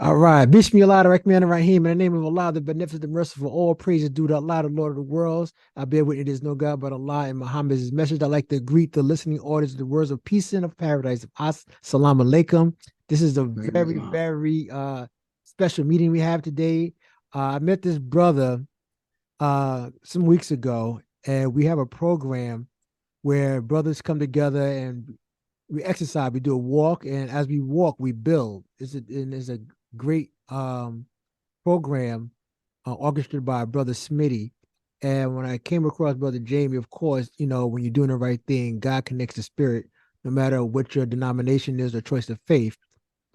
All right. Bismillah, Rahman Rahim. In the name of Allah, the beneficent, the merciful, all praise is due to Allah, the Lord of the worlds. I bear witness there is no God but Allah, and Muhammad is his message. I'd like to greet the listening audience with the words of peace and of paradise. Salam alaikum. This is a Alaikum very, assalam. very special meeting we have today. I met this brother some weeks ago, and we have a program where brothers come together and we exercise. We do a walk, and as we walk, we build. It's a great program orchestrated by Brother Smitty. And when I came across Brother Jamie, of course, when you're doing the right thing, God connects the spirit, no matter what your denomination is or choice of faith.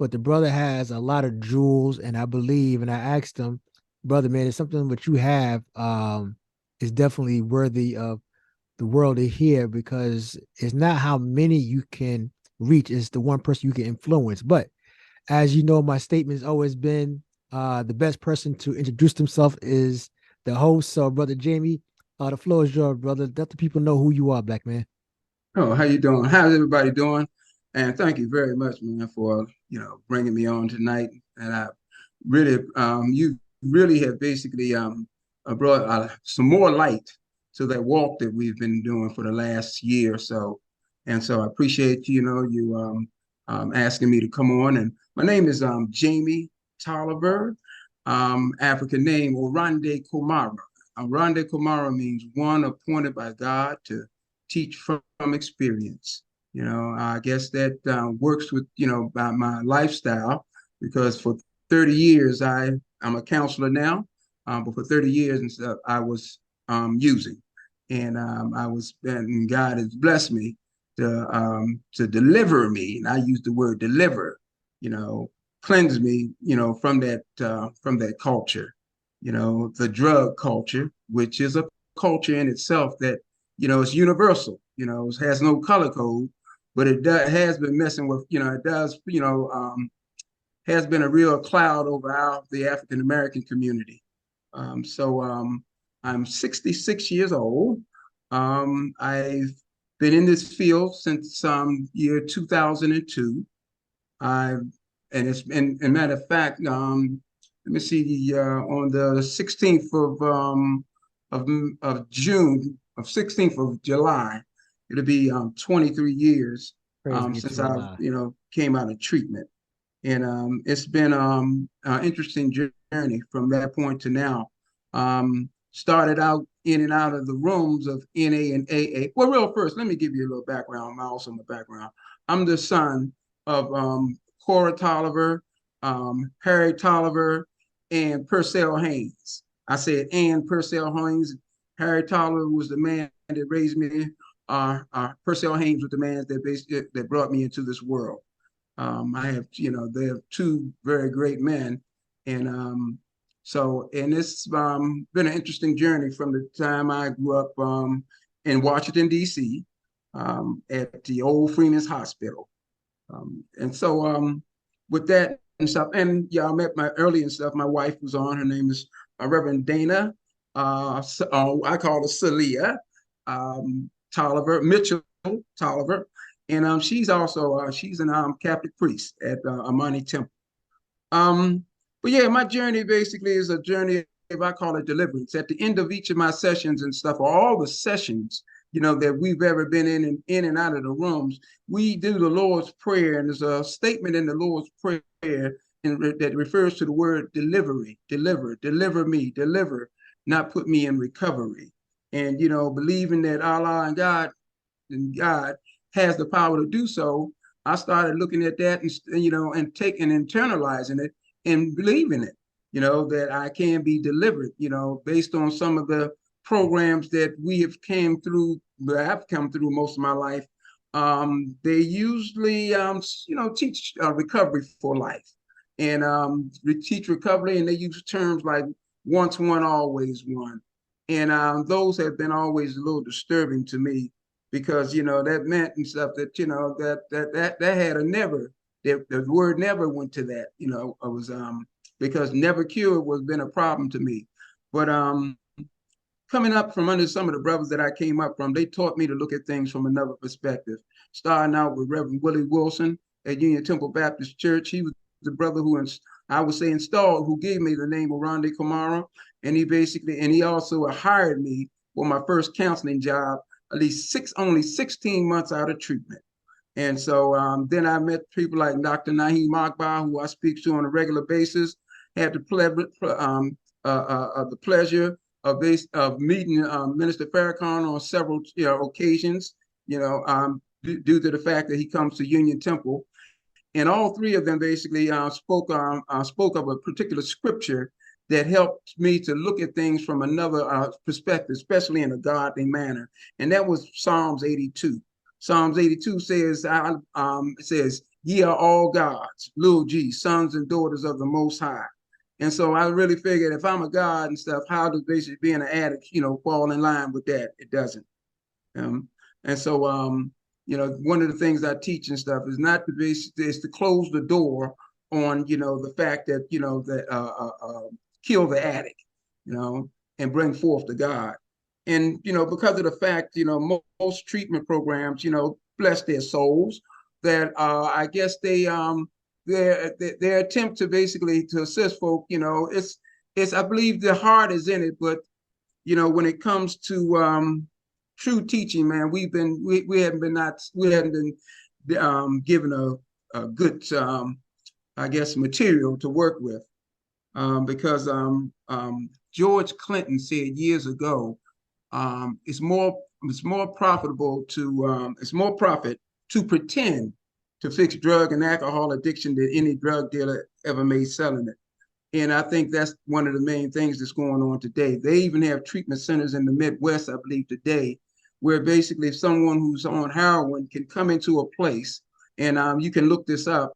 But the brother has a lot of jewels, and I believe, and I asked him, brother, man, it's something that you have is definitely worthy of the world to hear, because it's not how many you can reach, it's the one person you can influence. But as you know, my statement has always been the best person to introduce himself is the host. So, Brother Jamie, the floor is yours, brother. Let the people know who you are, black man. Oh, how you doing? How's everybody doing? And thank you very much, man, for bringing me on tonight. And I really, you really have basically brought some more light to that walk that we've been doing for the last year or so. And so I appreciate you asking me to come on. And my name is Jamie Tolliver, African name Orande Komara. Orande Komara means one appointed by God to teach from experience. I guess that works with, by my lifestyle, because for 30 years, I'm a counselor now, but for 30 years and stuff, I was using. And God has blessed me to deliver me. And I use the word deliver, you know, cleanse me, from that culture, the drug culture, which is a culture in itself that it's universal. It has no color code, but has been messing with, it does, has been a real cloud over the African American community. So I'm 66 years old. I've been in this field since year 2002. I've and matter of fact, let me see, on the 16th of of June, of 16th of July, it'll be 23 years Praise be since to I Allah. came out of treatment. And it's been an interesting journey from that point to now. Started out in and out of the rooms of NA and AA. Well, real first, let me give you a little background, also my background. I'm the son of Cora Tolliver, Harry Tolliver, and Purcell Haynes. I said, and Purcell Haynes. Harry Tolliver was the man that raised me. Purcell Haynes was the man that brought me into this world. I have, they have two very great men. And it's been an interesting journey from the time I grew up in Washington, D.C., at the old Freeman's Hospital. And so with that and stuff, and yeah, I met my early and stuff. My wife was on. Her name is Reverend Dana. I call her Celia Tolliver, Mitchell Tolliver. And she's also she's an Catholic priest at Amani Temple. Um, but yeah, my journey basically is a journey, if I call it deliverance. At the end of each of my sessions and stuff, or all the sessions, that we've ever been in and out of the rooms, we do the Lord's Prayer, and there's a statement in the Lord's Prayer that refers to the word delivery, deliver me, deliver, not put me in recovery. And believing that Allah and God has the power to do so, I started looking at that and taking internalizing it and believing it, that I can be delivered, based on some of the programs that we have came through, that I've come through most of my life. They usually, teach recovery for life, and teach recovery, and they use terms like once one, always one. And those have been always a little disturbing to me, because that meant and stuff that that had a never. The word never went to that. It was because never cured was been a problem to me. But coming up from under some of the brothers that I came up from, they taught me to look at things from another perspective. Starting out with Reverend Willie Wilson at Union Temple Baptist Church. He was the brother who I would say installed, who gave me the name Orande Kamara. And he also hired me for my first counseling job, at least only 16 months out of treatment. And so then I met people like Dr. Naheem Akbar, who I speak to on a regular basis. Had the pleasure of meeting Minister Farrakhan on several occasions, due to the fact that he comes to Union Temple. And all three of them basically spoke of a particular scripture that helped me to look at things from another perspective, especially in a godly manner. And that was Psalms 82. Psalms 82 says, "Ye are all gods, little g, sons and daughters of the Most High." And so I really figured, if I'm a god and stuff, how does basically being an addict, fall in line with that? It doesn't. And so, one of the things I teach and stuff is not to is to close the door on, the fact that, kill the addict, and bring forth the God. And, because of the fact, most treatment programs, bless their souls, that I guess their attempt to basically to assist folk, it's I believe the heart is in it, but, when it comes to true teaching, man, we hadn't been given a good I guess material to work with, because George Clinton said years ago, it's more profitable to it's more profit to pretend to fix drug and alcohol addiction than any drug dealer ever made selling it. And I think that's one of the main things that's going on today. They even have treatment centers in the Midwest, I believe, today, where basically someone who's on heroin can come into a place, and you can look this up,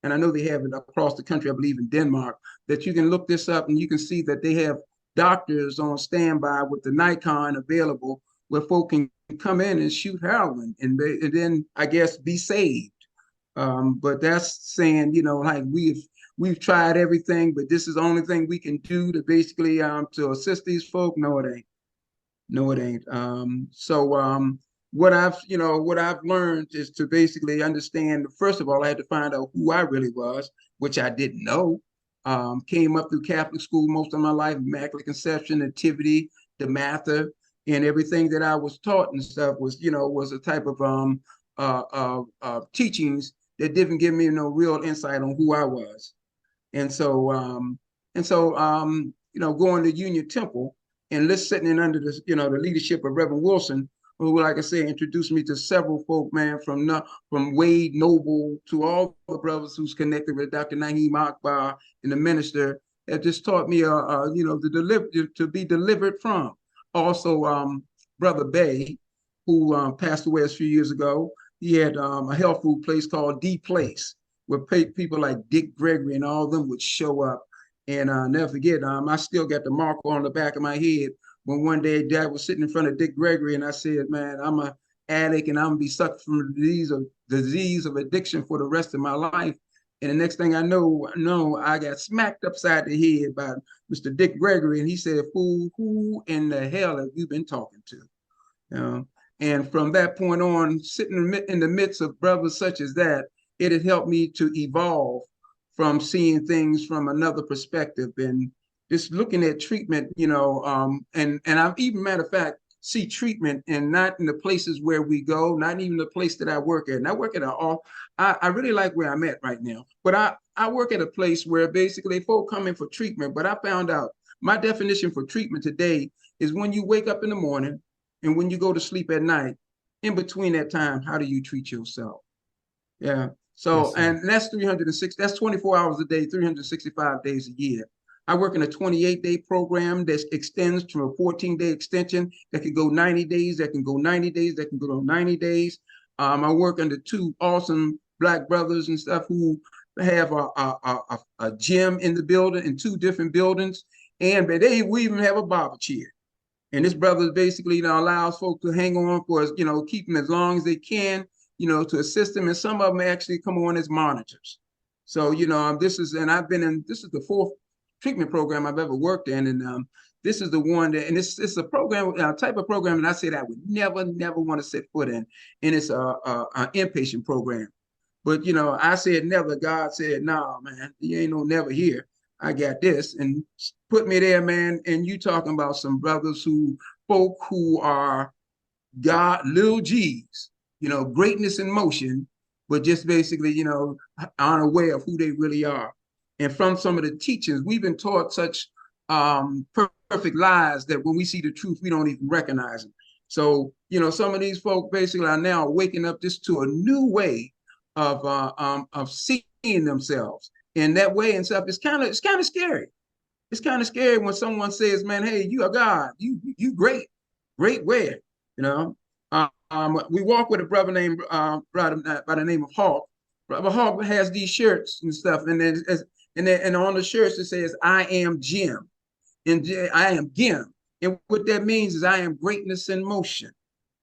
and I know they have it across the country, I believe in Denmark, that you can look this up and you can see that they have doctors on standby with the Nikon available, where folk can come in and shoot heroin and then I guess be saved. But that's saying, like we've tried everything, but this is the only thing we can do to basically to assist these folk. No, it ain't. No, it ain't. What I've learned is to basically understand. First of all, I had to find out who I really was, which I didn't know. Came up through Catholic school most of my life, Immaculate Conception, Nativity, the Mather, and everything that I was taught and stuff was a type of teachings that didn't give me no real insight on who I was. And so, going to Union Temple and sitting in under the leadership of Reverend Wilson, who, like I say, introduced me to several folk, man, from Wade Noble to all the brothers who's connected with Dr. Naheem Akbar and the minister, that just taught me, to be delivered from. Also, Brother Bay, who passed away a few years ago, he had a health food place called D Place, where people like Dick Gregory and all of them would show up. And never forget, I still got the mark on the back of my head when one day Dad was sitting in front of Dick Gregory, and I said, "Man, I'm an addict, and I'm gonna be sucked from the disease of addiction for the rest of my life." And the next thing I know, I got smacked upside the head by Mr. Dick Gregory, and he said, "Fool, who in the hell have you been talking to?" And from that point on, sitting in the midst of brothers such as that, it had helped me to evolve from seeing things from another perspective and just looking at treatment, and I'm even, matter of fact, see treatment and not in the places where we go, not even the place that I work at. And I work at I really like where I'm at right now, but I work at a place where basically folk come in for treatment, but I found out my definition for treatment today is when you wake up in the morning and when you go to sleep at night. In between that time, how do you treat yourself? Yeah. So, Yes, and that's 306, that's 24 hours a day, 365 days a year. I work in a 28-day program that extends to a 14-day extension that can go 90 days, that can go 90 days, that can go 90 days. I work under two awesome Black brothers and stuff who have a gym in the building, in two different buildings. And we even have a barber chair. And this brother basically allows folks to hang on for, keep them as long as they can, to assist them. And some of them actually come on as monitors. So, this is the fourth treatment program I've ever worked in. And this is the one that, and it's a program, type of program, and I said I would never want to set foot in. And it's an inpatient program. But, I said never. God said, nah, man, you ain't no never here. I got this. And put me there, man. And you talking about some brothers folk who are God, little G's, greatness in motion, but just basically, unaware of who they really are. And from some of the teachings, we've been taught such perfect lies that when we see the truth, we don't even recognize them. So, some of these folk basically are now waking up just to a new way of seeing themselves in that way and stuff. It's kind of scary. It's kind of scary when someone says, "Man, hey, you are God. You great, great where." You know, we walk with a brother named by the name of Hawk. Brother Hawk has these shirts and stuff, and then on the shirts it says, "I am Jim," and I am Gim, and what that means is I am greatness in motion.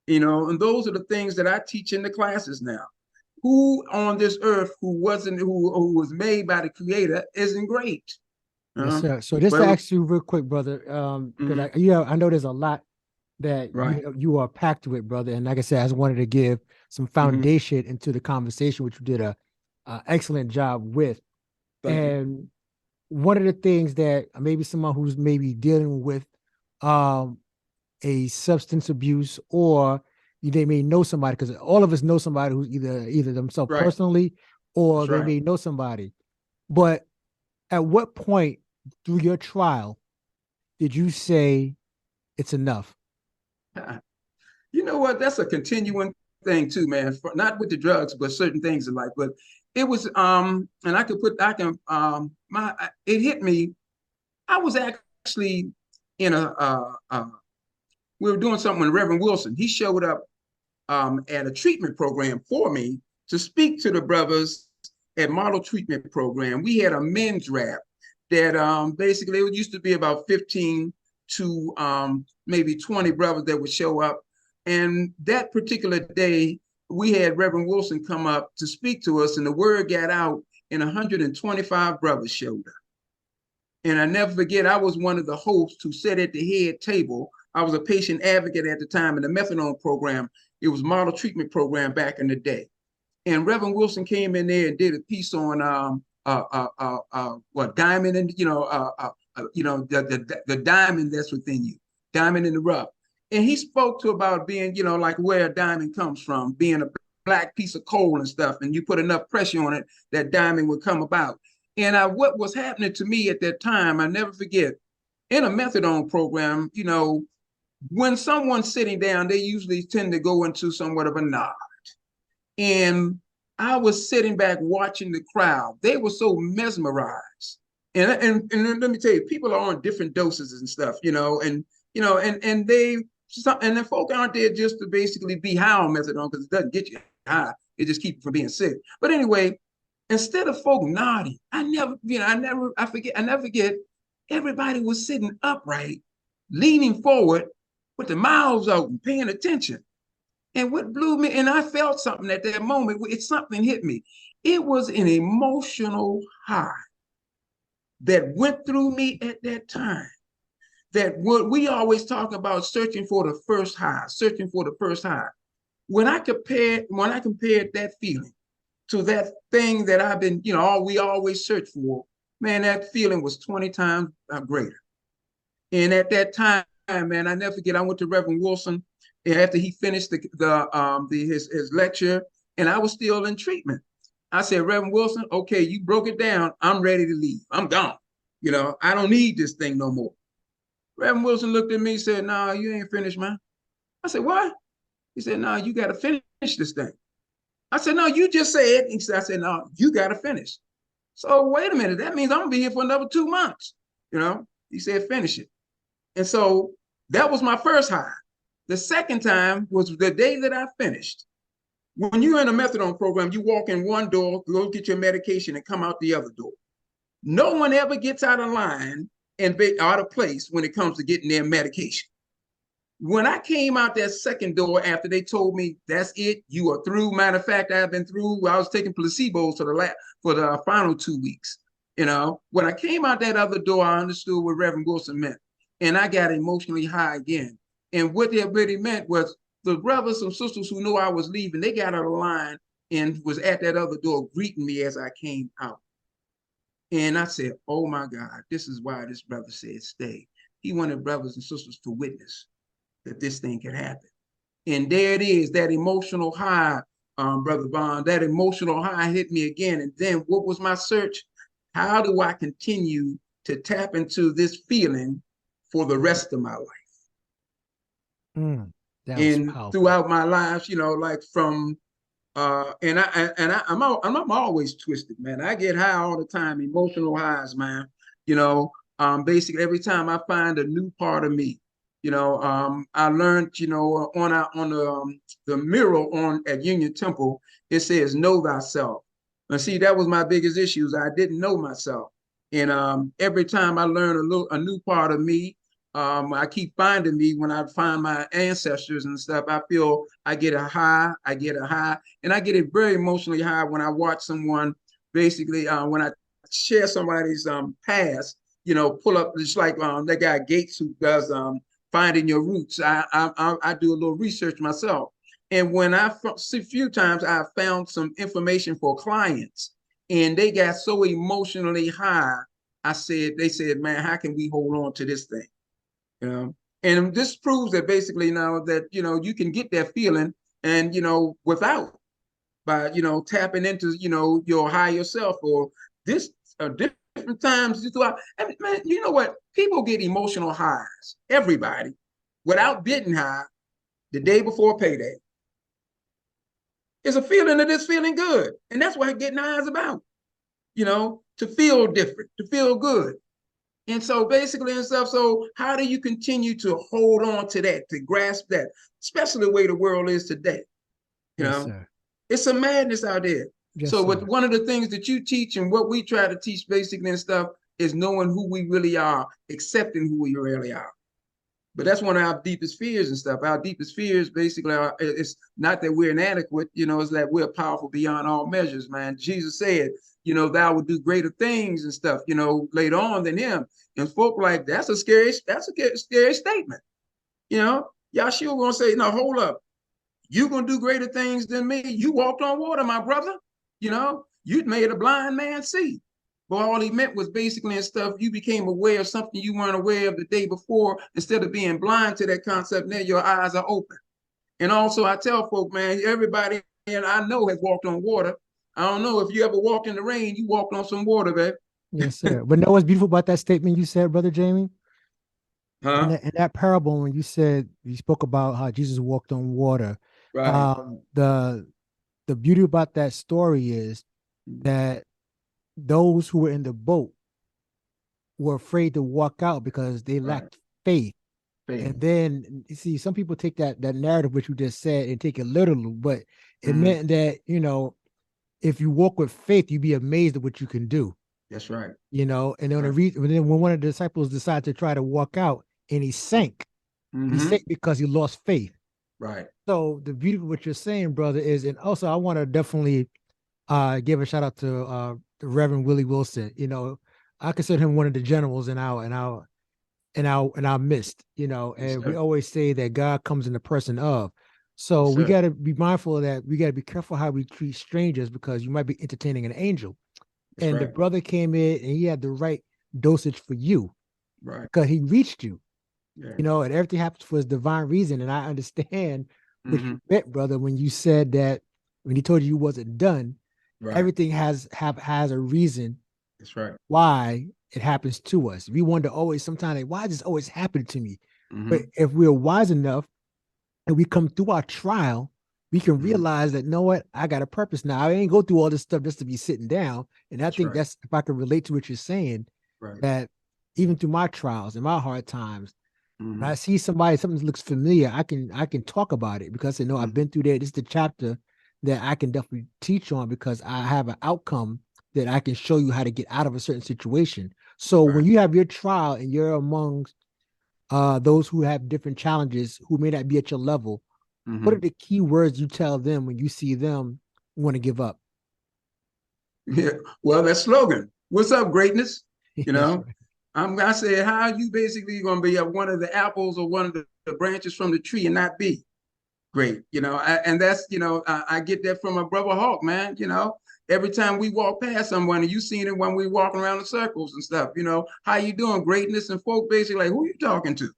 And those are the things that I teach in the classes now. Who on this earth who was made by the Creator isn't great? Yes, Uh, sir. So just to but ask you real quick, brother, because mhm, I know there's a lot that right. you are packed with, brother. And like I said, I just wanted to give some Hmm. foundation into the conversation, which you did a excellent job with. Thank you. And one of the things that maybe someone who's maybe dealing with um, a substance abuse, or they may know somebody, because all of us know somebody who's either themselves Right. personally, or That's they right. may know somebody. But at what point through your trial did you say it's enough? You know what? That's a continuing thing too, man. Not with the drugs, but certain things in life. But it was and I can my it hit me. I was actually in we were doing something with Reverend Wilson. He showed up at a treatment program for me to speak to the brothers at Model Treatment Program. We had a men's rap that basically it used to be about 15 to maybe 20 brothers that would show up. And that particular day, we had Reverend Wilson come up to speak to us, and the word got out, and 125 brothers showed up. And I never forget, I was one of the hosts who sat at the head table. I was a patient advocate at the time in the methadone program. It was Model Treatment Program back in the day. And Reverend Wilson came in there and did a piece on what diamond and the diamond that's within you, diamond in the rough. And he spoke to about being, like where a diamond comes from, being a black piece of coal and stuff, and you put enough pressure on it, that diamond would come about. And what was happening to me at that time, I never forget, in a methadone program, when someone's sitting down, they usually tend to go into somewhat of a nod. And I was sitting back watching the crowd. They were so mesmerized. And let me tell you, people are on different doses and stuff, and the folk aren't there just to basically be high on methadone, because it doesn't get you high. It just keeps you from being sick. But anyway, instead of folk nodding, I never forget, everybody was sitting upright, leaning forward with their mouths open, paying attention. And what blew me, and I felt something at that moment, something hit me. It was an emotional high that went through me at that time. That what we always talk about, searching for the first high, searching for the first high. When I compared that feeling to that thing that I've been, we always search for, man, that feeling was 20 times greater. And at that time, man, I never forget, I went to Reverend Wilson after he finished his lecture, and I was still in treatment. I said, Reverend Wilson, okay, you broke it down. I'm ready to leave. I'm gone. I don't need this thing no more. Reverend Wilson looked at me and said, no, you ain't finished, man. I said, what? He said, no, you got to finish this thing. I said, no, you just said. I said, no, you got to finish. So wait a minute. That means I'm going to be here for another 2 months. He said, finish it. And so that was my first high. The second time was the day that I finished. When you're in a methadone program, you walk in one door, go get your medication, and come out the other door. No one ever gets out of line and out of place when it comes to getting their medication. When I came out that second door after they told me that's it, you are through. Matter of fact, I've been through. I was taking placebos for the final 2 weeks. When I came out that other door, I understood what Reverend Wilson meant, and I got emotionally high again. And what that really meant was the brothers and sisters who knew I was leaving, they got out of line and was at that other door greeting me as I came out. And I said, oh my God, this is why this brother said stay. He wanted brothers and sisters to witness that this thing can happen. And there it is, that emotional high, Brother Bond, that emotional high hit me again. And then what was my search? How do I continue to tap into this feeling for the rest of my life? That was And powerful. throughout my life, like from I'm always twisted, man. I get high all the time, emotional highs, man. Basically every time I find a new part of me, I learned, on the mural on at Union Temple, it says know thyself. And see, that was my biggest issue, is I didn't know myself. And every time I learn a new part of me, I keep finding me when I find my ancestors and stuff. I feel I get a high, and I get it very emotionally high when I watch someone basically when I share somebody's past, pull up just like that guy Gates who does finding your roots. I do a little research myself, and when I see a few times I found some information for clients, and they got so emotionally high. They said, man, how can we hold on to this thing? And this proves that basically now that you can get that feeling and without by tapping into your higher self or this different times throughout. I mean, man, you know what? People get emotional highs. Everybody, without getting high, the day before payday, is a feeling that is feeling good, and that's what getting high is about. To feel different, to feel good. And so basically and stuff, so how do you continue to hold on to that, to grasp that, especially the way the world is today? Yes, sir. It's a madness out there. Yes, So with sir. one of the things that you teach and what we try to teach basically and stuff is knowing who we really are, accepting who we really are. But that's one of our deepest fears and stuff. Our deepest fears basically it's not that we're inadequate, it's that we're powerful beyond all measures, man. Jesus said, thou would do greater things and stuff, later on than him. And folk like, that's a scary statement. Yahshua gonna say, no, hold up. You gonna do greater things than me. You walked on water, my brother. You made a blind man see. But all he meant was basically and stuff, you became aware of something you weren't aware of the day before. Instead of being blind to that concept, now your eyes are open. And also I tell folk, man, everybody and I know has walked on water. I don't know if you ever walked in the rain, you walked on some water, babe. Yes, sir. But know what's beautiful about that statement you said, Brother Jamie? Huh? In that parable, when you spoke about how Jesus walked on water, Right. the beauty about that story is that those who were in the boat were afraid to walk out because they Right. lacked faith. Faith. And then you see, some people take that narrative which you just said and take it literal, but it Mhm. meant that if you walk with faith, you'd be amazed at what you can do. That's right. And then Right. when one of the disciples decided to try to walk out and he Mm-hmm. sank because he lost faith. Right. So the beauty of what you're saying, brother, is, and also I want to definitely give a shout out to the Reverend Willie Wilson. I consider him one of the generals in our midst, Yes, and we sir. always say that God comes in the person of. So Yes, we sir. got to be mindful of that. We got to be careful how we treat strangers because you might be entertaining an angel. That's And the right. brother came in and he had the right dosage for you Right. because he reached you, Yeah. and everything happens for his divine reason. And I understand what Mm-hmm. you meant, brother, when you said that when he told you wasn't done, Right. everything has a reason That's right. why it happens to us. We wonder always sometimes, like, why does this always happen to me? But Mm-hmm. if we're wise enough and we come through our trial, we can Mm-hmm. realize that, know what, I got a purpose now. I ain't go through all this stuff just to be sitting down. And I That's think right. that's, if I can relate to what you're saying, Right. that even through my trials and my hard times, when Mm-hmm. I see something that looks familiar, I can talk about it because I know I've Mm-hmm. been through there. This is the chapter that I can definitely teach on because I have an outcome that I can show you how to get out of a certain situation. So when Right. you have your trial and you're amongst those who have different challenges who may not be at your level, what are Mm-hmm. the key words you tell them when you see them want to give up? Yeah. Well, that slogan. What's up, greatness? You That's know, right. I said, how are you basically going to be one of the apples or one of the branches from the tree and not be? great. And that's, I get that from my brother Hawk, man. Every time we walk past someone, and you seen it when we walking around the circles and stuff, how you doing? Greatness, and folk basically like, who you talking to?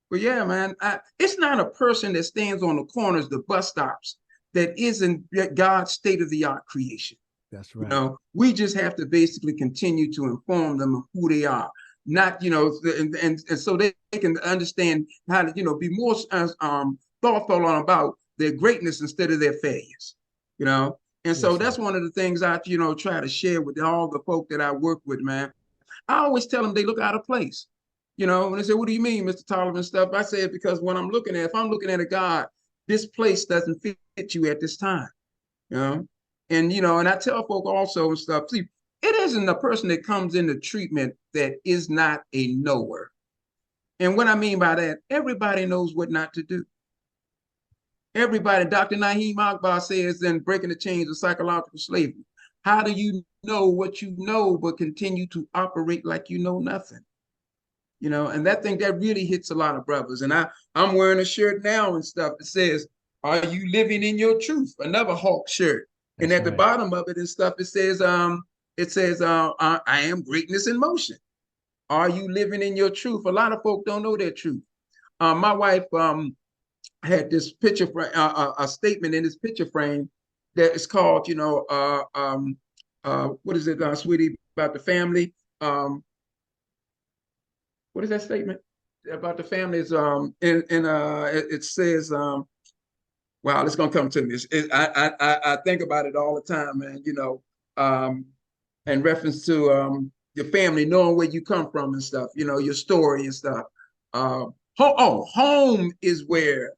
But yeah, man, it's not a person that stands on the corners, the bus stops, that isn't God's state of the art creation. That's right. We just have to basically continue to inform them of who they are, not, and so they can understand how to, be more thoughtful on about their greatness instead of their failures, you know. And Yes, so sir. that's one of the things I, try to share with all the folk that I work with, man. I always tell them they look out of place. When they say, "What do you mean, Mr. Tolliver and stuff?" I say, because when if I'm looking at a God, this place doesn't fit you at this time. You know, and I tell folk also and stuff. See, it isn't a person that comes into treatment that is not a knower. And what I mean by that, everybody knows what not to do. Everybody, Dr. Naheem Akbar says in Breaking the Chains of Psychological Slavery, how do you know what you know but continue to operate like you know nothing? And that thing that really hits a lot of brothers. And I'm wearing a shirt now and stuff that says, "Are you living in your truth?" Another Hawk shirt. And That's at the right. bottom of it and stuff, it says, I am greatness in motion. Are you living in your truth? A lot of folk don't know their truth. My wife had this picture, a statement in this picture frame that is called, what is it, sweetie, about the family? What is that statement about the family? Is it says, wow, it's gonna come to me. I think about it all the time, man. In reference to your family, knowing where you come from and stuff. Your story and stuff. Home is where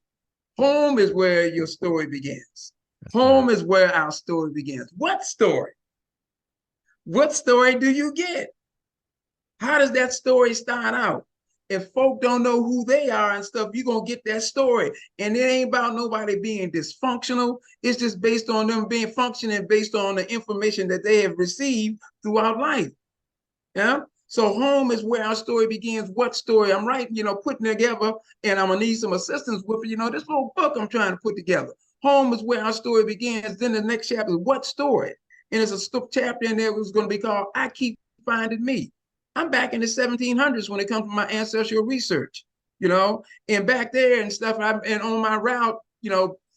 your story begins. That's right. Home is where our story begins. What story? What story do you get? How does that story start out? If folk don't know who they are and stuff, you're going to get that story. And it ain't about nobody being dysfunctional. It's just based on them being functioning based on the information that they have received throughout life. Yeah. So home is where our story begins. What story? I'm writing, putting together, and I'm going to need some assistance with, this little book I'm trying to put together. Home is where our story begins. Then the next chapter is what story? And there's a chapter in there was going to be called I Keep Finding Me. I'm back in the 1700s when it comes to my ancestral research, and back there and stuff. And on my route,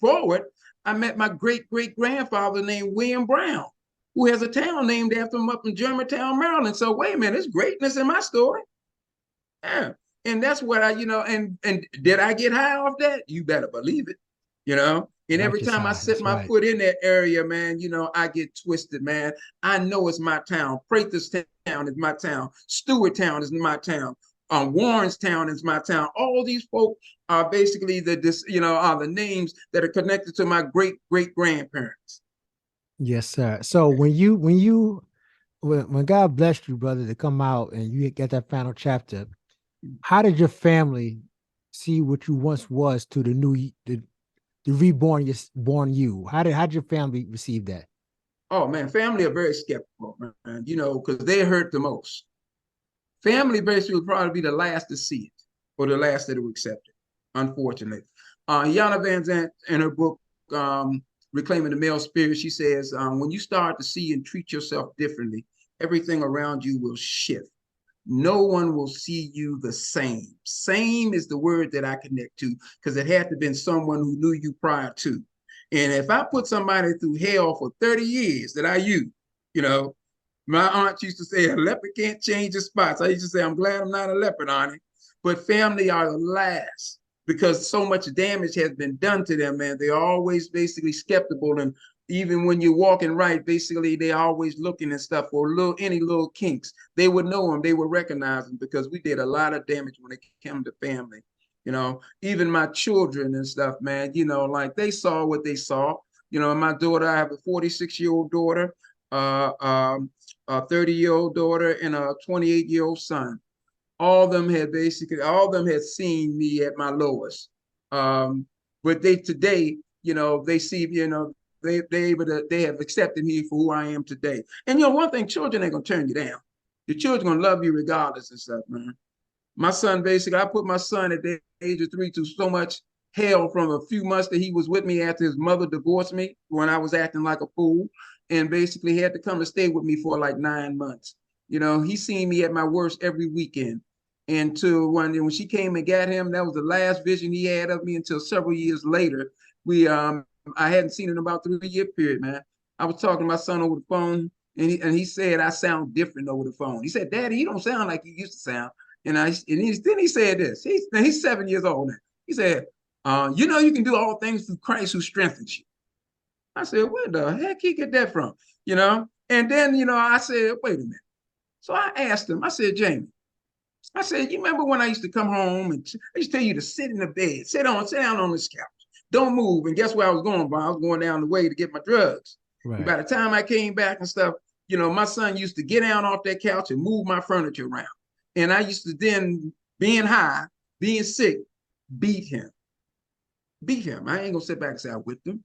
forward, I met my great great grandfather named William Brown, who has a town named after him up in Germantown, Maryland. So wait a minute, there's greatness in my story. Yeah. And that's what and did I get high off that? You better believe it, And every Righteous time I high. set That's my right. foot in that area, man, I get twisted, man. I know it's my town. Town is my town. Stewart Town is my town. Warren's Town is my town. All these folk are basically are the names that are connected to my great great grandparents. Yes, sir. So when God blessed you, brother, to come out and you get that final chapter, how did your family see what you once was to the reborn born you? How did your family receive that? Oh man, family are very skeptical, man, because they hurt the most. Family basically will probably be the last to see it or the last that will accept it, unfortunately. Yana Van Zant, in her book, Reclaiming the Male Spirit, she says, when you start to see and treat yourself differently, everything around you will shift. No one will see you the same. Same is the word that I connect to because it had to have been someone who knew you prior to. And if I put somebody through hell for 30 years that I use, you know, my aunt used to say, a leopard can't change his spots. I used to say, I'm glad I'm not a leopard, Auntie. But family are the last because so much damage has been done to them, man. They're always basically skeptical. And even when you're walking right, basically they're always looking and stuff for any little kinks. They would know them, they would recognize them because we did a lot of damage when it came to family. Even my children and stuff, man, like they saw what they saw. My daughter, I have a 46-year-old daughter. A 30-year-old daughter and a 28-year-old son. All of them had seen me at my lowest. But they today, they see, they have accepted me for who I am today. And one thing, children ain't gonna turn you down. Your children gonna love you regardless and stuff, man. My son, basically, I put my son at the age of 3 through so much hell from a few months that he was with me after his mother divorced me when I was acting like a fool, and basically had to come and stay with me for like 9 months. You know, he seen me at my worst every weekend. And to when she came and got him, that was the last vision he had of me until several years later. We I hadn't seen it in about 3 year period, man. I was talking to my son over the phone, and he said I sound different over the phone. He said, "Daddy, you don't sound like you used to sound." Then he said this. He's 7 years old now. He said, "You know you can do all things through Christ who strengthens you." I said, "Where the heck he get that from?" You know. And then I said, "Wait a minute." So I asked him. I said, "Jamie," I said, "You remember when I used to come home and I used to tell you to sit in the bed, sit down on this couch, don't move." And guess where I was going, Bob? I was going down the way to get my drugs. And Right. by the time I came back and stuff, my son used to get down off that couch and move my furniture around. And I used to then, being high, being sick, beat him. Beat him. I ain't gonna sit back and say I whipped him.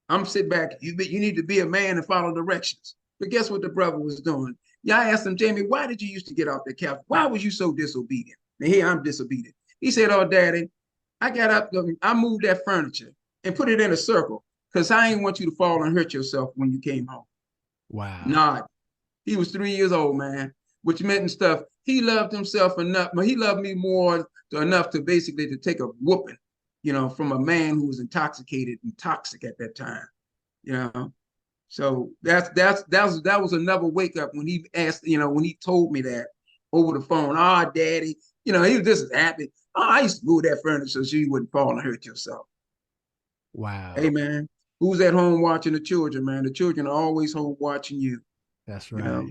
I'm sit back. You need to be a man and follow directions. But guess what the brother was doing? Yeah, I asked him, "Jamie, why did you used to get off the couch? Why was you so disobedient?" And here I'm disobedient. He said, "Oh, Daddy, I got up, I moved that furniture and put it in a circle because I ain't want you to fall and hurt yourself when you came home." Wow. Nah, he was 3 years old, man, which meant and stuff. He loved himself enough, but he loved me more enough to basically to take a whooping, from a man who was intoxicated and toxic at that time, you know. So that was another wake up when he asked, when he told me that over the phone. "Ah, Daddy," he was just happy. "Oh, I used to move that furniture so you wouldn't fall and hurt yourself." Hey, Wow. man, who's at home watching the children, man? The children are always home watching you, That's you right. know.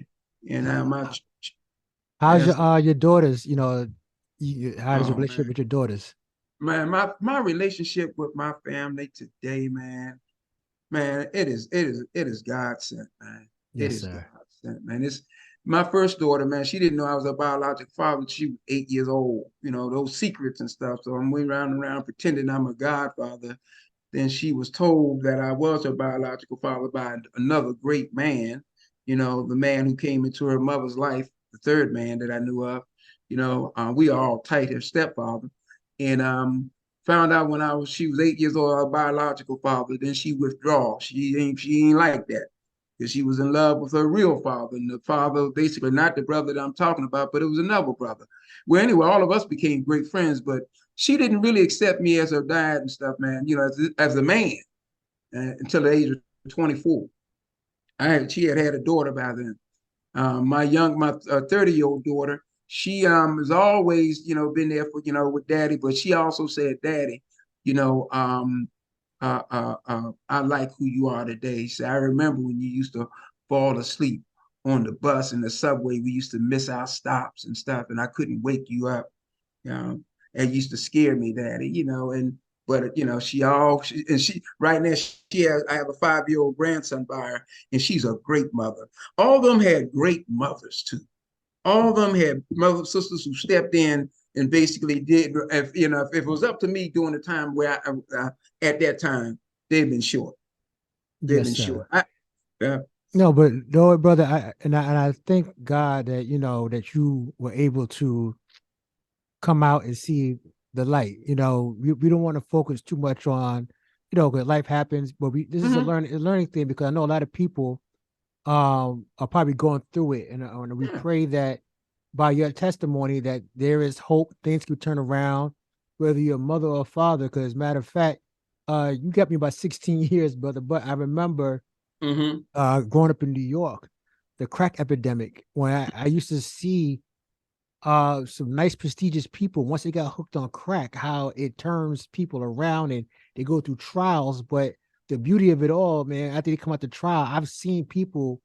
And How, my how's yes, your daughters? How does your oh relationship man, with your daughters? my relationship with my family today, man, it is God sent, man. It Yes, is God sir. sent, man. It's my first daughter, man. She didn't know I was a biological father. She was 8 years old. Those secrets and stuff. So I'm way around and around pretending I'm a godfather. Then she was told that I was her biological father by another great man. The man who came into her mother's life, the third man that I knew of. We are all tight. Her stepfather, and found out when she was 8 years old, our biological father. Then she withdraw. She ain't like that because she was in love with her real father, and the father basically not the brother that I'm talking about, but it was another brother. Well, anyway, all of us became great friends, but she didn't really accept me as her dad and stuff, man. As a man until the age of 24. She had a daughter by then. My 30-year-old daughter, she has always been there for with daddy, but she also said, "Daddy, you know I like who you are today." She said, "I remember when you used to fall asleep on the bus and the subway. We used to miss our stops and stuff, and I couldn't wake you up. It used to scare me, Daddy. And but she right now I have a 5-year-old grandson by her, and she's a great mother. All of them had great mothers too. All of them had mother sisters who stepped in and basically did. If it was up to me during the time where at that time, they've been short. They've Yes, been sir. short. Yeah. No, but no, brother, I thank God that that you were able to come out and see the light. We don't want to focus too much on, because life happens, but this is Mm-hmm. a learning thing because I know a lot of people are probably going through it, and we Yeah. pray that by your testimony that there is hope, things can turn around, whether you're a mother or a father. Because matter of fact, you got me about 16 years, brother. But I remember Mm-hmm. growing up in New York, the crack epidemic, when I used to see some nice prestigious people once they got hooked on crack, how it turns people around and they go through trials. But the beauty of it all, man, after they come out the trial, I've seen people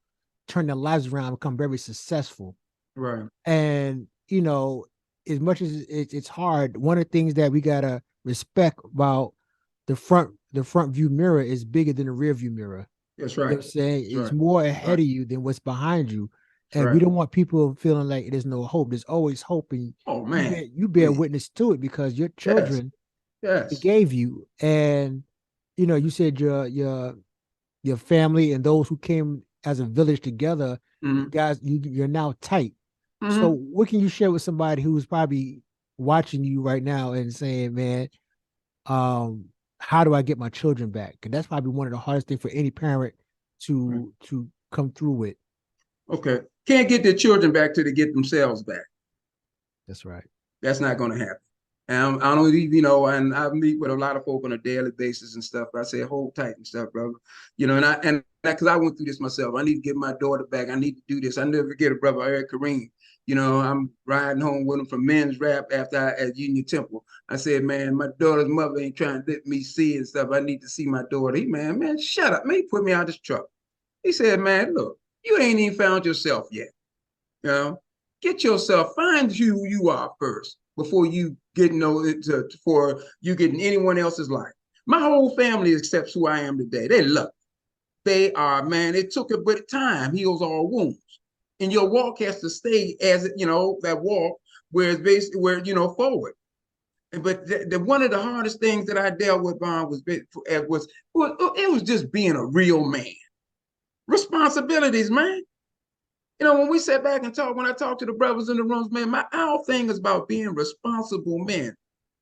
turn their lives around, become very successful. Right. And as much as it's hard, one of the things that we gotta respect about the front view mirror is bigger than the rear view mirror. That's You know right. what I'm saying? That's It's right. more That's right. ahead of you than what's behind you. That's And we right. don't want people feeling like there's no hope. There's always hope. And Oh you man, bear please. witness to it because your Yes. children Yes. forgave you. And you said your family and those who came as a village together, you Mm-hmm. guys, you're now tight. So Mm-hmm. what can you share with somebody who's probably watching you right now and saying, man, um, how do I get my children back? And that's probably one of the hardest things for any parent Right. to come through with. Okay. Can't get their children back till they get themselves back. That's right. That's not going to happen. And I don't even, you know, and I meet with a lot of folk on a daily basis and stuff. I say, hold tight and stuff, brother. You know, and because I went through this myself. I need to get my daughter back. I need to do this. I never forget a brother, Eric Kareem. You know, I'm riding home with him from men's rap after at Union Temple. I said, man, my daughter's mother ain't trying to let me see and stuff. I need to see my daughter. Man, shut up. Man, he put me out this truck. He said, man, look, you ain't even found yourself yet. You know, get yourself, find who you are first before you get for you getting anyone else's life. My whole family accepts who I am today. They love me. They are, man, it took a bit of time, heals all wounds. And your walk has to stay as you know, that walk where it's basically where you know forward. But one of the hardest things that I dealt with, it was just being a real man. Responsibilities, man. You know, when we sat back and talk, when I talk to the brothers in the rooms, man, our thing is about being responsible men.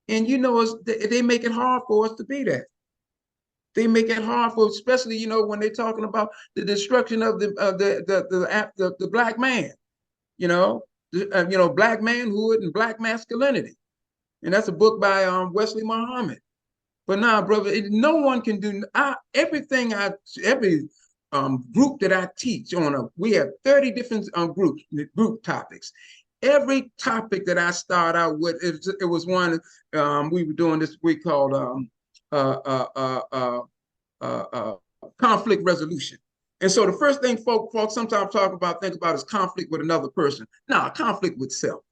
And you know, they make it hard for us to be that. They make it hard for, especially you know, when they're talking about the destruction of the black man. You know, black manhood and black masculinity. And that's a book by Wesley Muhammad. But now, brother, no one can do every group that I teach on. We have 30 different group topics. Every topic that I start out with, it was one we were doing this week called uh, uh, uh, uh, conflict resolution. And so the first thing folks sometimes think about is conflict with another person. Now, conflict with self.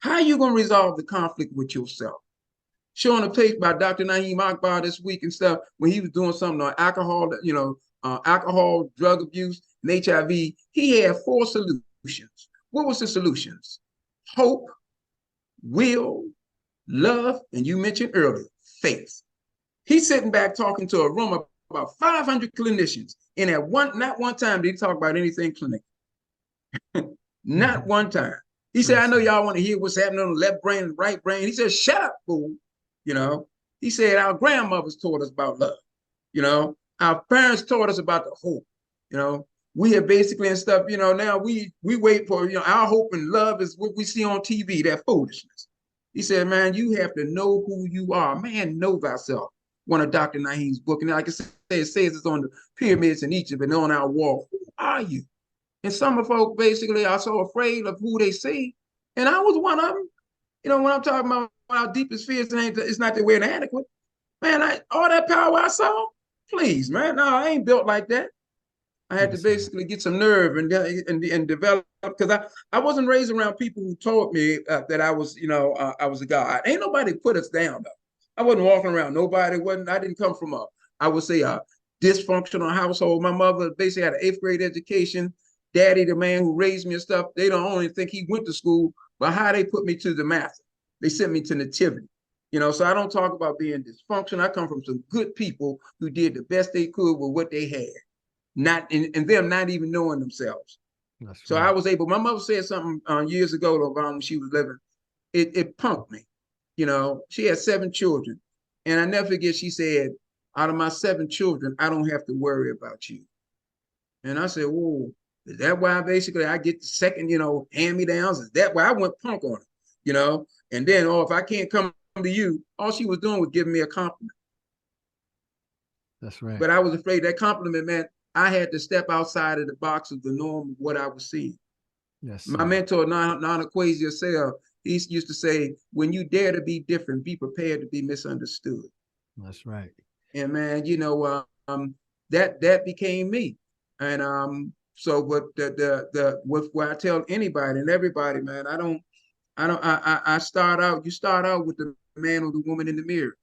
How are you going to resolve the conflict with yourself? Showing a tape by Dr. Naeem Akbar this week and stuff when he was doing something on alcohol, you know, alcohol, drug abuse, and HIV. He had 4 solutions. What was the solutions? Hope, will, love, and you mentioned earlier, faith. He's sitting back talking to a room of about 500 clinicians, and not one time did he talk about anything clinical. Not one time. He said, I know y'all want to hear what's happening on the left brain and the right brain. He said, shut up, fool. You know, he said, our grandmothers taught us about love. You know, our parents taught us about the hope. You know, we have basically and stuff, you know, now we wait for, you know, our hope and love is what we see on TV, that foolishness. He said, man, you have to know who you are. Man, know thyself. One of Dr. Naheem's book. And like I said, it says it's on the pyramids in Egypt and on our wall. Who are you? And some of folk basically are so afraid of who they see. And I was one of them. You know, when I'm talking about our deepest fears, it's not that we're inadequate. Man, all that power I saw, please, man. No, I ain't built like that. I had to basically get some nerve and develop because I wasn't raised around people who told me that I was, you know, I was a god. Ain't nobody put us down though. I wasn't walking around. I didn't come from I would say a dysfunctional household. My mother basically had an 8th grade education. Daddy, the man who raised me and stuff, they don't only think he went to school, but how they put me to the math. They sent me to nativity. You know, so I don't talk about being dysfunctional. I come from some good people who did the best they could with what they had, not and them not even knowing themselves. That's So right. I was able. My mother said something years ago when she was living. It punked me. You know, she had 7 children, and I never forget. She said, "Out of my 7 children, I don't have to worry about you." And I said, "Whoa, is that why basically I get the second, you know, hand-me-downs? Is that why I went punk on it? You know?" And then, oh, if I can't come to you, all she was doing was giving me a compliment. That's right. But I was afraid that compliment meant I had to step outside of the box of the norm of what I was seeing. Yes, My sir. mentor, Nana Kwesi Asaya, he used to say, when you dare to be different, be prepared to be misunderstood. That's right. And man, you know, that became me. And so what with what I tell anybody and everybody, man, I start out, you start out with the man or the woman in the mirror.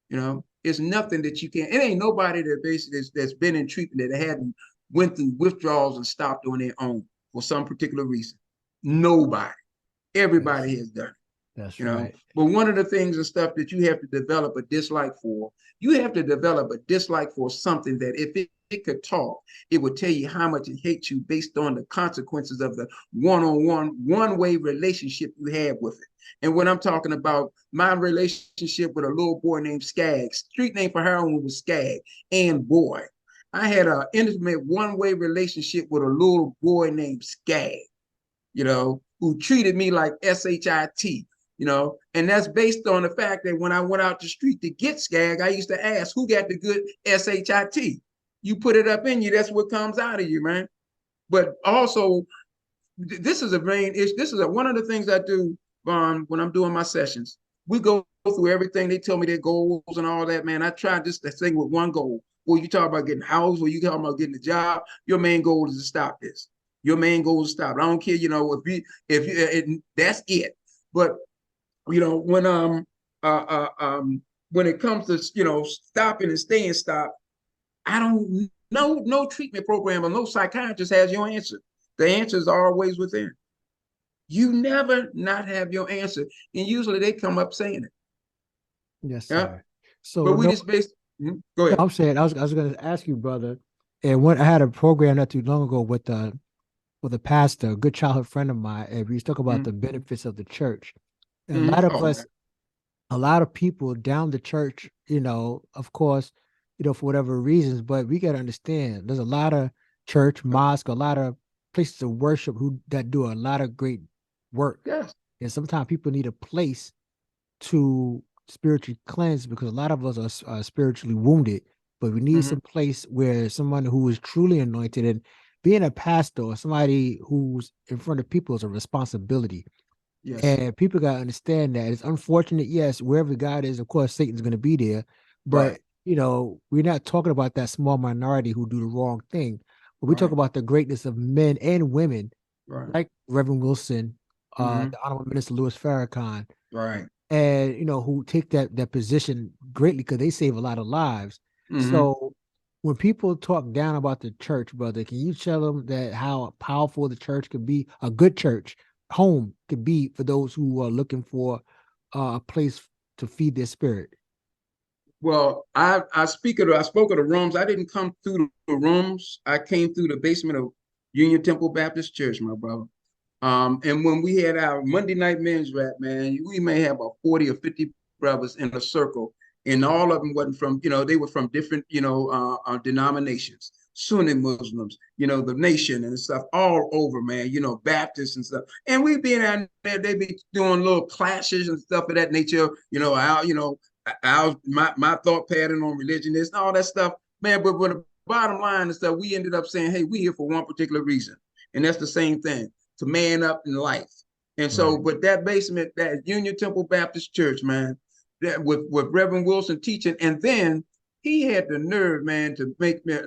You know, it's nothing that you can't, it ain't nobody that basically that's been in treatment that hadn't went through withdrawals and stopped on their own for some particular reason. Nobody. Yes. Everybody has done it. That's you know. right. But one of the things and stuff that you have to develop a dislike for, you have to develop a dislike for something that if it could talk, it would tell you how much it hates you based on the consequences of the one-on-one, one-way relationship you have with it. And when I'm talking about my relationship with a little boy named Skag, street name for heroin was Skag, and boy, I had an intimate one-way relationship with a little boy named Skag, who treated me like SHIT, and that's based on the fact that when I went out the street to get Skag, I used to ask, who got the good SHIT? You put it up in you, that's what comes out of you, man. But also, this is a main issue. This is one of the things I do when I'm doing my sessions. We go through everything. They tell me their goals and all that, man. I try just to thing with one goal. Well, you talk about getting a house, or you talk about getting a job. Your main goal is to stop this. Your main goal is to stop. I don't care, that's it. But you know, when um when it comes to stopping and staying stopped, I don't know, no treatment program or no psychiatrist has your answer. The answer is always within. You never not have your answer, and usually they come up saying it. Yes, Yeah, sir. but So we no, just based. Go no, ahead. I'm saying I was going to ask you, brother. And when I had a program not too long ago with a pastor, a good childhood friend of mine, and we used to talk about the benefits of the church. And a lot of Oh man. us, a lot of people down the church, of course, for whatever reasons, but we got to understand there's a lot of church, mosque, a lot of places of worship that do a lot of great work. Yes. And sometimes people need a place to spiritually cleanse because a lot of us are spiritually wounded, but we need Mm-hmm. some place where someone who is truly anointed, and being a pastor or somebody who's in front of people is a responsibility. Yes. And people got to understand that it's unfortunate. Yes, wherever God is, of course, Satan's going to be there. Right. But, we're not talking about that small minority who do the wrong thing. But we talk Right. about the greatness of men and women, Right. like Reverend Wilson, Mm-hmm. the Honorable Minister Louis Farrakhan, Right. and who take that position greatly because they save a lot of lives. Mm-hmm. So when people talk down about the church, brother, can you tell them that how powerful the church could be, a good church home could be for those who are looking for a place to feed their spirit? Well, I spoke of the rooms. I didn't come through the rooms. I came through the basement of Union Temple Baptist Church, my brother. And when we had our Monday night men's rap, man, we may have about 40 or 50 brothers in a circle, and all of them wasn't from, they were from different, denominations, Sunni Muslims, the nation and stuff, all over, man, Baptists and stuff. And we being out there, they be doing little clashes and stuff of that nature, my thought pattern on religion is all that stuff, man. But the bottom line is that we ended up saying, hey, we here for one particular reason, and that's the same thing, to man up in life. And so, Right. but that basement, that Union Temple Baptist Church, man, that with Reverend Wilson teaching, and then he had the nerve, man, to make me.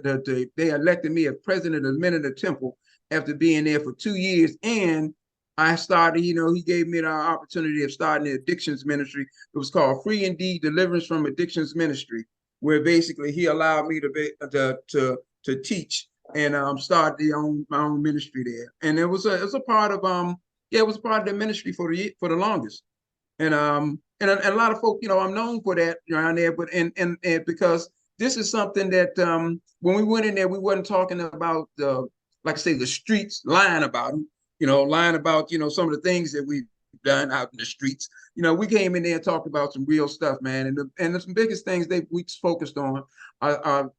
They elected me as president of the Men of the Temple after being there for 2 years, and I started. He gave me the opportunity of starting the addictions ministry. It was called Free Indeed Deliverance from Addictions Ministry, where basically he allowed me to teach and start my own ministry there. And it was a part of it was a part of the ministry for the longest. And a lot of folk, I'm known for that around there, but and because this is something that when we went in there, we wasn't talking about like I say, the streets, lying about them, lying about some of the things that we've done out in the streets. We came in there and talked about some real stuff, man. And some biggest things that we focused on are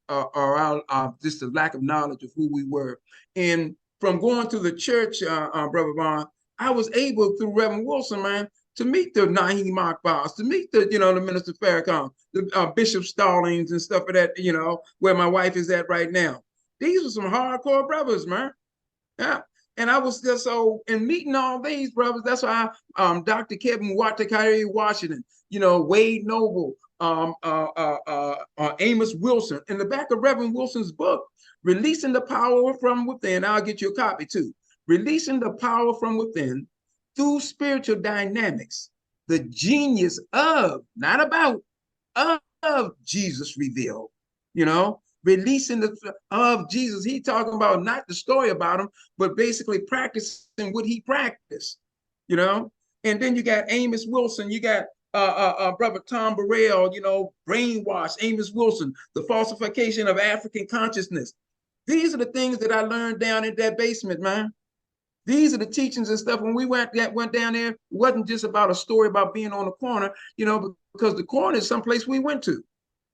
just the lack of knowledge of who we were. And from going to the church, Brother Vaughn, I was able through Reverend Wilson, man, to meet the Naheem Akbars, to meet the Minister Farrakhan, the Bishop Stallings and stuff of that, where my wife is at right now. These were some hardcore brothers, man. Yeah. And I was just so in meeting all these brothers. That's why Dr. Kevin Watakari Washington, Wade Noble, Amos Wilson, in the back of Reverend Wilson's book, Releasing the Power from Within. I'll get you a copy too. Releasing the Power from Within through Spiritual Dynamics, the genius of, not about, of Jesus revealed, releasing the of Jesus. He talking about not the story about him, but basically practicing what he practiced, you know. And then you got Amos Wilson, you got brother Tom Burrell, Brainwash, Amos Wilson, the falsification of African consciousness. These are the things that I learned down in that basement, man. These are the teachings and stuff. When we went down there, it wasn't just about a story about being on the corner, because the corner is someplace we went to.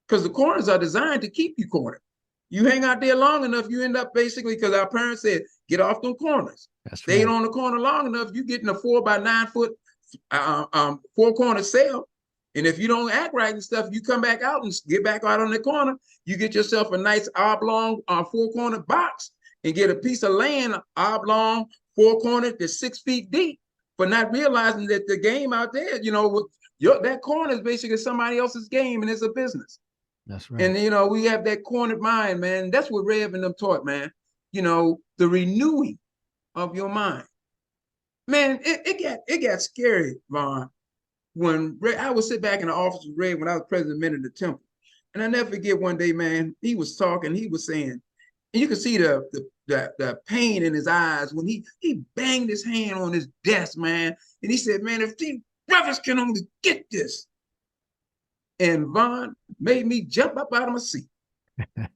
Because the corners are designed to keep you cornered. You hang out there long enough, you end up basically, because our parents said, get off them corners. That's Stayed right. on the corner long enough, you get in a 4x9 foot, 4-corner cell. And if you don't act right and stuff, you come back out and get back out on the corner. You get yourself a nice oblong 4-corner box and get a piece of land oblong 4-corner that's 6 feet deep, for not realizing that the game out there, that corner is basically somebody else's game and it's a business. That's right. And we have that cornered mind, man. That's what Rev and them taught, man. The renewing of your mind. Man, it got scary, Vaughn. When I would sit back in the office with Rev when I was president of the Temple. And I never forget one day, man, he was talking, he was saying, and you could see the pain in his eyes when he banged his hand on his desk, man. And he said, man, if these brothers can only get this. And Vaughn made me jump up out of my seat.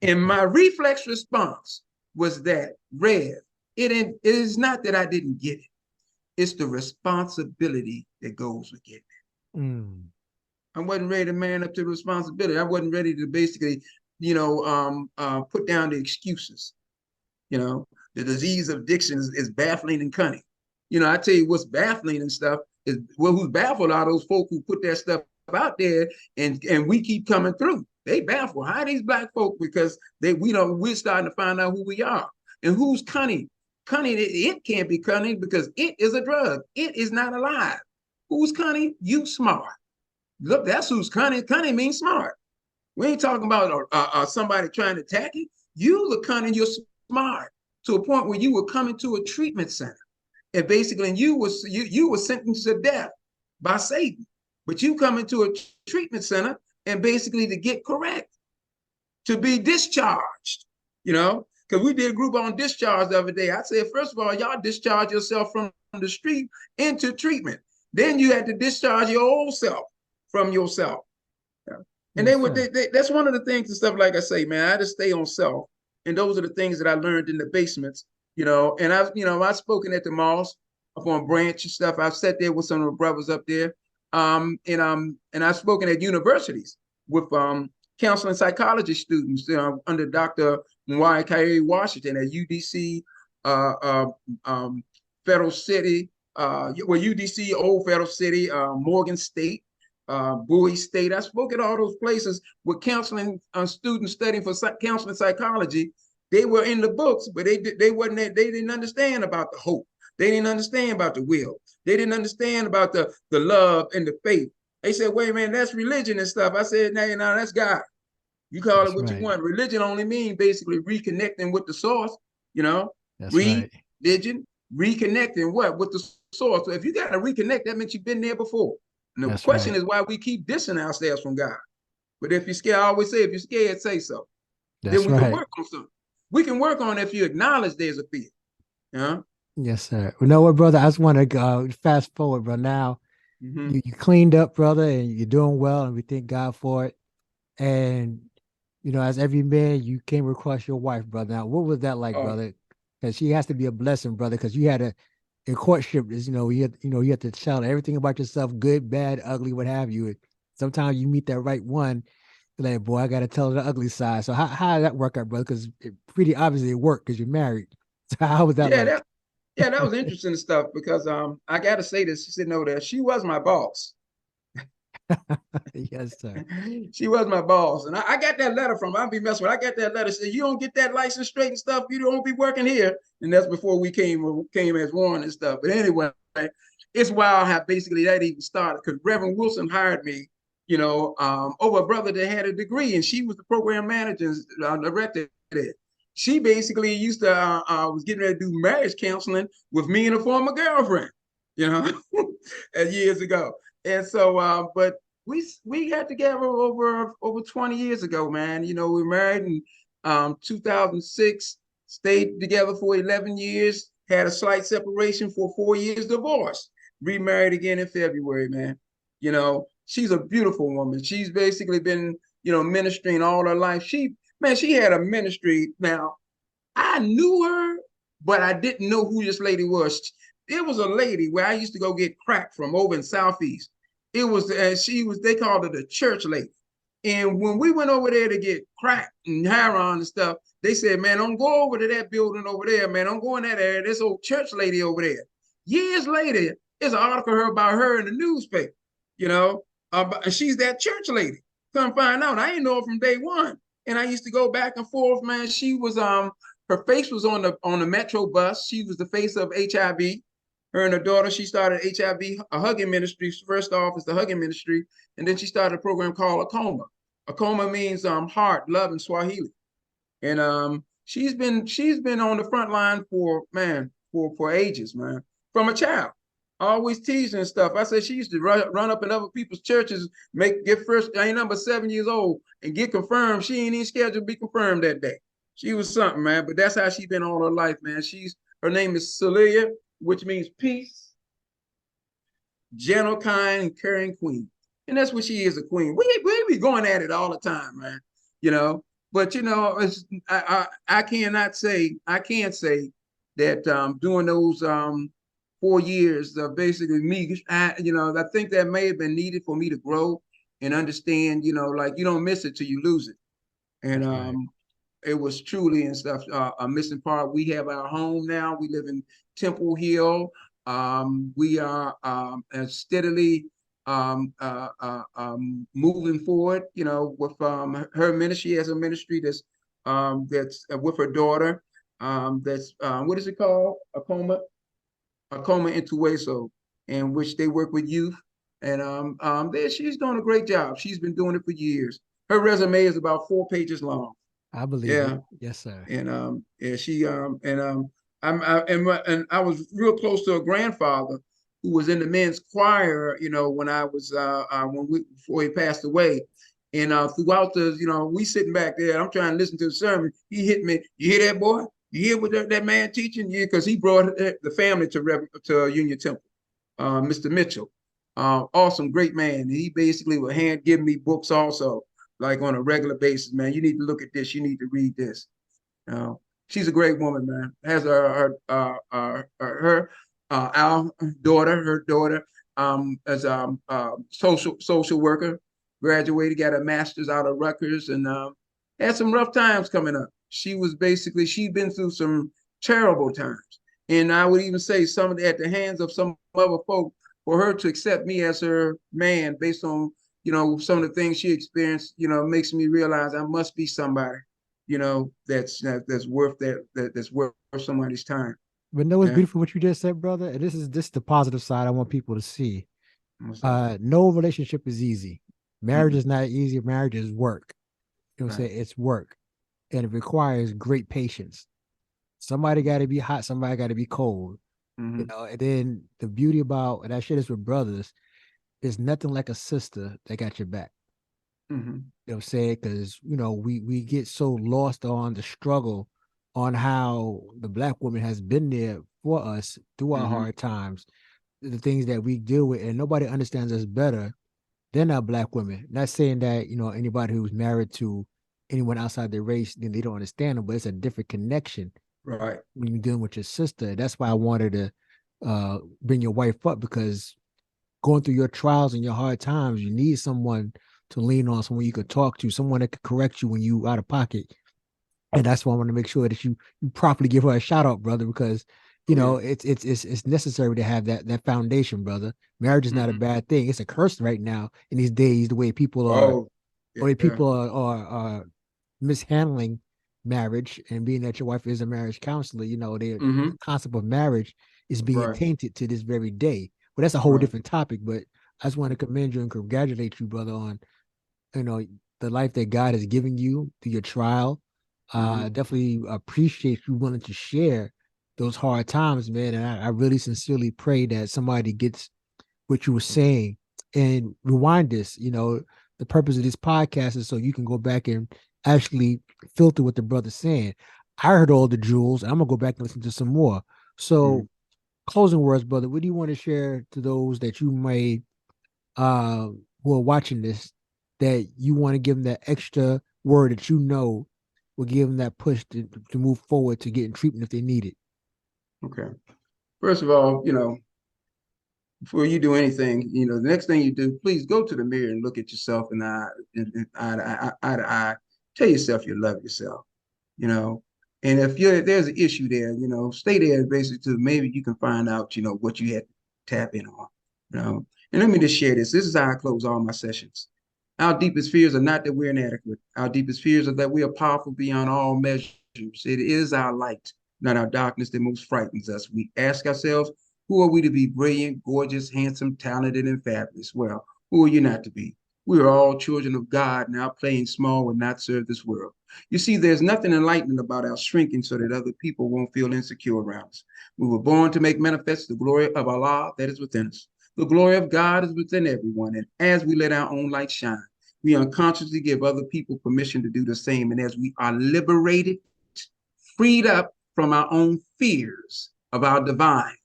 And my reflex response was that, Rev, it is not that I didn't get it. It's the responsibility that goes with getting it. I wasn't ready to man up to the responsibility. I wasn't ready to basically, put down the excuses. The disease of addiction is baffling and cunning. I tell you what's baffling and stuff is, well, who's baffled are those folk who put that stuff out there and we keep coming through. They baffle. How are these black folk? Because we're starting to find out who we are and who's cunning. Cunning, it can't be cunning because it is a drug. It is not alive. Who's cunning? You smart. Look, that's who's cunning. Cunning means smart. We ain't talking about somebody trying to attack you. You look cunning, you're smart to a point where you were coming to a treatment center. And basically you were sentenced to death by Satan. But you come into a treatment center and basically to get correct, to be discharged, because we did a group on discharge the other day. I said, first of all, y'all discharge yourself from the street into treatment. Then you had to discharge your old self from yourself. And that's one of the things and stuff, like I say, man, I just stay on self. And those are the things that I learned in the basements, and I've spoken at the malls up on Branch and stuff. I've sat there with some of the brothers up there. And I've spoken at universities with counseling psychology students under Dr. Mwai Kyrie Washington at UDC, Federal City, UDC, Old Federal City, Morgan State, Bowie State. I spoke at all those places with counseling students studying for counseling psychology. They were in the books, but they didn't understand about the hope. They didn't understand about the will. They didn't understand about the love and the faith. They said, wait, man, that's religion and stuff. I said, no, that's God. You call it what you want. Religion only means basically reconnecting with the source, That's right. Religion, reconnecting with the source. So if you got to reconnect, that means you've been there before. And the question is why we keep dissing ourselves from God. But if you're scared, I always say, if you're scared, say so. Then we can work on something. We can work on it if you acknowledge there's a fear. Yes, sir. Well, know what, brother? I just want to fast forward, bro. Now you cleaned up, brother, and you're doing well, and we thank God for it. And as every man, you came across your wife, brother. Now, what was that like, brother? Because she has to be a blessing, brother. Because you had in courtship, you had to tell everything about yourself, good, bad, ugly, what have you. And sometimes you meet that right one, you're like, boy, I got to tell the ugly side. So how did that work out, brother? Because pretty obviously it worked because you're married. So how was that like? That was interesting stuff because I got to say this. She said, no, that she was my boss. Yes, sir. She was my boss. And I got that letter from her. I'll be messing with her. I got that letter. Said, you don't get that license straight and stuff, you don't be working here. And that's before we came as one and stuff. But anyway, it's wild how basically that even started because Reverend Wilson hired me, over a brother that had a degree, and she was the program manager and director there. She basically used to was getting ready to do marriage counseling with me and a former girlfriend, years ago. And so, but we got together over 20 years ago, man. We were married in 2006, stayed together for 11 years, had a slight separation for 4 years, divorced. remarried again in February, man. You know, she's a beautiful woman. She's basically been, ministering all her life. She had a ministry. Now, I knew her, but I didn't know who this lady was. It was a lady where I used to go get crack from over in Southeast. It was, they called her the church lady. And when we went over there to get crack and heroin and stuff, they said, man, don't go over to that building over there, man. Don't go in that area. This old church lady over there. Years later, there's an article about her in the newspaper, you know, she's that church lady. Come find out. I ain't know her from day one. And I used to go back and forth, man. She was, her face was on the Metro bus. She was the face of HIV. Her and her daughter, she started HIV, a hugging ministry. First off, is the hugging ministry, and then she started a program called Akoma. Akoma means heart, love in Swahili, and she's been on the front line for ages, man, from a child. Always teasing and stuff. I said she used to run up in other people's churches, get first, I ain't number 7 years old, and get confirmed. She ain't even scheduled to be confirmed that day. She was something, man. But that's how she been all her life, man. Her name is Celia, which means peace, gentle, kind, and caring queen. And that's what she is, a queen. We be going at it all the time, man. You know, but I can't say that during those 4 years of basically me, I think that may have been needed for me to grow and understand, like you don't miss it till you lose it. And Right. It was truly and stuff a missing part. We have our home now. We live in Temple Hill. We are steadily moving forward, with her ministry as a ministry that's with her daughter. That's what is it called? Akoma Intueso, in which they work with youth. And she's doing a great job. She's been doing it for years. Her resume is about 4 pages long. I believe it. Yeah, Yes, sir. and and I was real close to a grandfather who was in the men's choir, when I was before he passed away. And throughout we sitting back there, I'm trying to listen to the sermon. He hit me. You hear that, boy? You hear what that man teaching? Yeah, because he brought the family to Union Temple. Mr. Mitchell, awesome, great man. He basically would give me books also, like on a regular basis. Man, you need to look at this. You need to read this. She's a great woman, man. Has our daughter, as social worker, graduated, got a master's out of Rutgers, and had some rough times coming up. She'd been through some terrible times, and I would even say some at the hands of some other folk. For her to accept me as her man, based on some of the things she experienced, makes me realize I must be somebody that's worth that's worth somebody's time. But no, it's Yeah. beautiful what you just said, brother. And this is the positive side I want people to see. What's that? No relationship is easy. Marriage Mm-mm. is not easy. Marriage is work. You know what I'm Right. saying? It's work. And it requires great patience. Somebody got to be hot, somebody got to be cold. Mm-hmm. And then the beauty about, and I share this with brothers, is nothing like a sister that got your back. Mm-hmm. You know what I'm saying? Because, we get so lost on the struggle on how the black woman has been there for us through our Mm-hmm. hard times, the things that we deal with, and nobody understands us better than our black women. Not saying that, anybody who's married to anyone outside their race, then they don't understand them, but it's a different connection Right. when you're dealing with your sister. That's why I wanted to bring your wife up, because going through your trials and your hard times, you need someone to lean on, someone you could talk to, someone that could correct you when you out of pocket. And that's why I want to make sure that you properly give her a shout out, brother, because Oh yeah. it's necessary to have that foundation, brother. Marriage is not a Mm-hmm. bad thing. It's a curse right now in these days, the way people are, Oh or the yeah. people are mishandling marriage. And being that your wife is a marriage counselor, the Mm-hmm. concept of marriage is being Right. tainted to this very day. But that's a whole Right. different topic. But I just want to commend you and congratulate you, brother, on you know the life that God has given you through your trial. Mm-hmm. Definitely appreciate you willing to share those hard times, man. And I really sincerely pray that somebody gets what you were saying and rewind this. The purpose of this podcast is so you can go back and actually filter what the brother's saying. I heard all the jewels, and I'm gonna go back and listen to some more. Mm-hmm. So closing words, brother, what do you want to share to those that you may who are watching this, that you want to give them that extra word that you know will give them that push to move forward to getting treatment if they need it? Okay. First of all, before you do anything, the next thing you do, please go to the mirror and look at yourself in the eye, eye to eye. Tell yourself you love yourself, you know. And if there's an issue there, stay there basically till maybe you can find out, what you had to tap in on, you know. And let me just share this. This is how I close all my sessions. Our deepest fears are not that we're inadequate. Our deepest fears are that we are powerful beyond all measures. It is our light, not our darkness, that most frightens us. We ask ourselves, who are we to be? Brilliant, gorgeous, handsome, talented, and fabulous? Well, who are you not to be? We are all children of God, now playing small will not serve this world. You see, there's nothing enlightening about our shrinking so that other people won't feel insecure around us. We were born to make manifest the glory of Allah that is within us. The glory of God is within everyone. And as we let our own light shine, we unconsciously give other people permission to do the same. And as we are liberated, freed up from our own fears of our divine,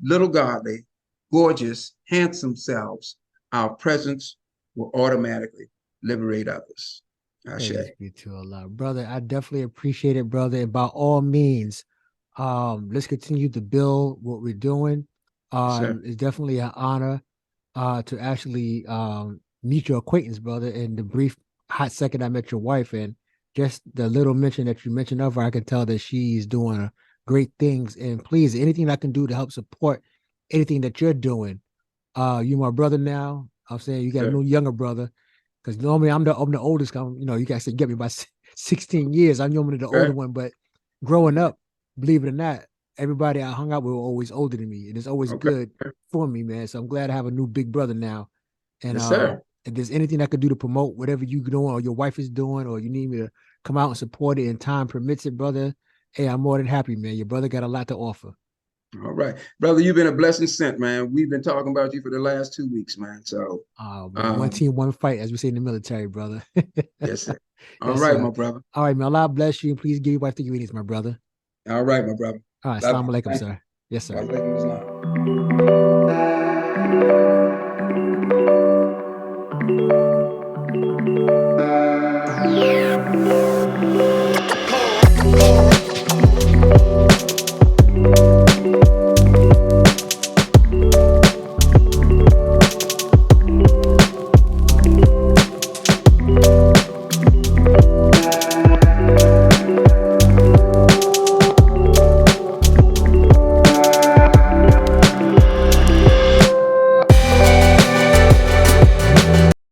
little godly, gorgeous, handsome selves, our presence will automatically liberate others. Ashe. Praise be to Allah. Brother, I definitely appreciate it, brother. And by all means, let's continue to build what we're doing. Sir. It's definitely an honor to actually meet your acquaintance, brother. In the brief hot second I met your wife, and just the little mention that you mentioned of her, I can tell that she's doing great things. And please, anything I can do to help support anything that you're doing. You my brother now. I'm saying you got a Sir. new younger brother. Because normally I'm the oldest. You guys say get me by 16 years. I'm normally the older Right. one, but growing up, believe it or not, everybody I hung out with were always older than me, and it's always Okay. good for me, man. So I'm glad I have a new big brother now. And Yes, sir. if there's anything I could do to promote whatever you're doing or your wife is doing, or you need me to come out and support it and time permits it, brother, hey, I'm more than happy, man. Your brother got a lot to offer. All right. Brother, you've been a blessing sent, man. We've been talking about you for the last 2 weeks, man. So, Man, one um, team, one fight, as we say in the military, brother. yes, sir. All Yes, right, sir. my brother. All right, man. Allah bless you. Please give your wife the greetings, my brother. All right, my brother. All right. Love Assalamu you. alaikum, Thank you. sir. Yes, Wa sir. alaikum assalam.